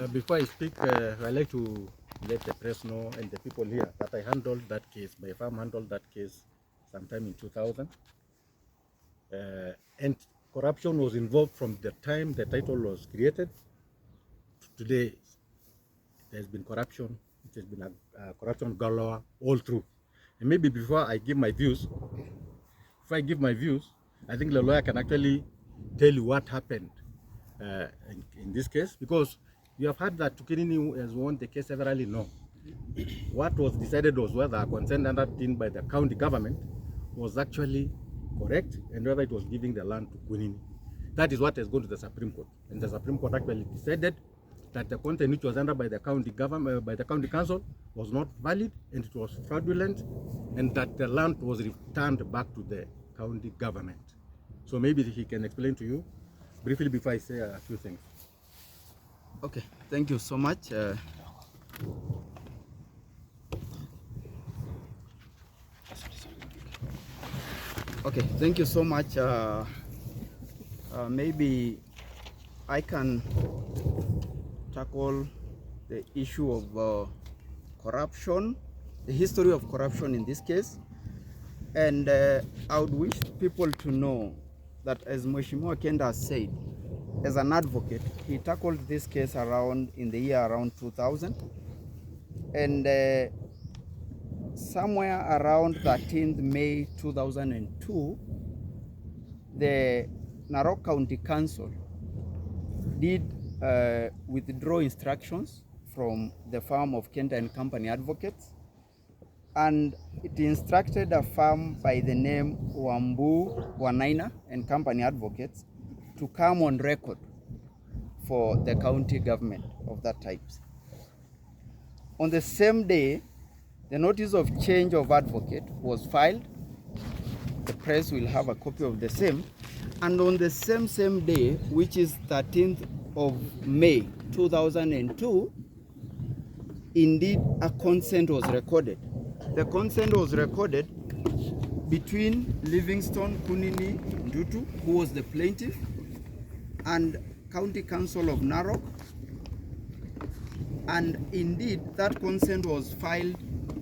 Before I speak, I'd like to let the press know and the people here that I handled that case. My firm handled that case sometime in 2000. And corruption was involved from the time the title was created to today. There's been corruption. It has been a corruption galore all through. And maybe before I give my views, I think the lawyer can actually tell you what happened in this case, because you have heard that Tukinini has won the case severally. No. What was decided was whether a consent undertaken by the county government was actually correct and whether it was giving the land to Kunini. That is what has gone to the Supreme Court. And the Supreme Court actually decided that the consent which was under by the county government, by the county council, was not valid and it was fraudulent, and that the land was returned back to the county government. So maybe he can explain to you briefly before I say a few things. Okay, thank you so much. Okay, thank you so much. Maybe I can tackle the issue of corruption, the history of corruption in this case. And I would wish people to know that, as Hon.Kenta has said, as an advocate, he tackled this case around in the year around 2000. And somewhere around 13th May 2002, the Narok County Council did withdraw instructions from the firm of Kenta and Company Advocates, and it instructed a firm by the name Wanaina and Company Advocates to come on record for the county government of that time. On the same day, the notice of change of advocate was filed. The press will have a copy of the same. And on the same day, which is 13th of May 2002, indeed a consent was recorded. The consent was recorded between Livingston Kunini Ndutu, who was the plaintiff, and County Council of Narok. And indeed, that consent was filed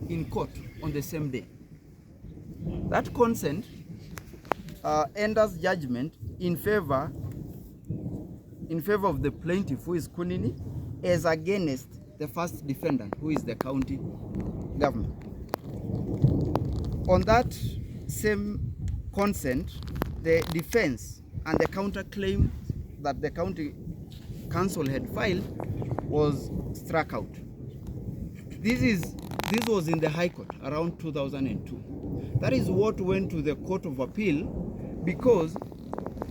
in court on the same day. That consent enters judgment in favor of the plaintiff, who is Kunini, as against the first defendant, who is the county government. On that same consent, the defense and the counterclaim that the county council had filed was struck out. This was in the High Court around 2002. That is what went to the Court of Appeal, because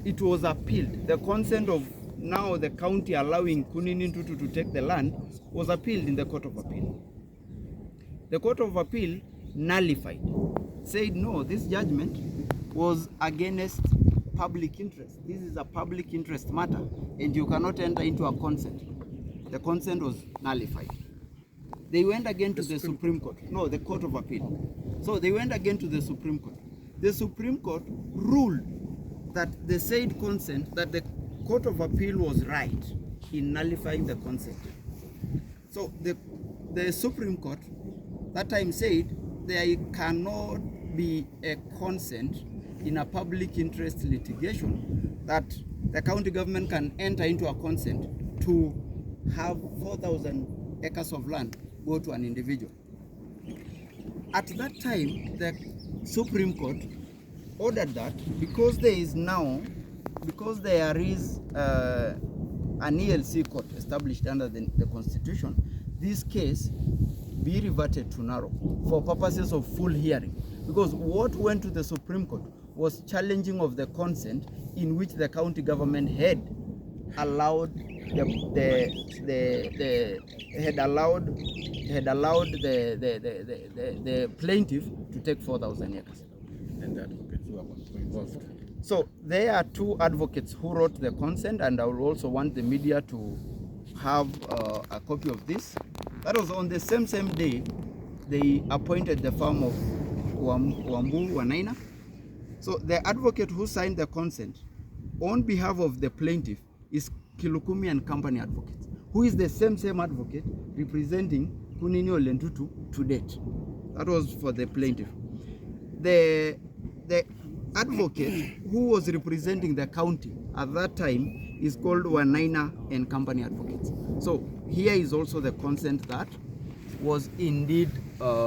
it was appealed. The consent of now the county allowing Kunini Ndutu to take the land was appealed in the Court of Appeal. The Court of Appeal nullified, said no, this judgment was against public interest. This is a public interest matter and you cannot enter into a consent. The consent was nullified. They went again to the Supreme Court. No, the Court of Appeal. So they went again to the Supreme Court. The Supreme Court ruled that the said consent, that the Court of Appeal was right in nullifying the consent. So the Supreme Court that time said there cannot be a consent in a public interest litigation that the county government can enter into a consent to have 4,000 acres of land go to an individual. At that time, the Supreme Court ordered that because there is an ELC court established under the Constitution, this case be reverted to Narok for purposes of full hearing. Because what went to the Supreme Court was challenging of the consent in which the county government had allowed the plaintiff to take 4,000 acres. And the advocates who are involved. So there are two advocates who wrote the consent, and I will also want the media to have a copy of this. That was on the same day they appointed the firm of Wanaina. So the advocate who signed the consent on behalf of the plaintiff is Kilukumi and Company Advocates, who is the same advocate representing Kunini Olentutu to date. That was for the plaintiff. The advocate who was representing the county at that time is called Wanaina and Company Advocates. So here is also the consent that was indeed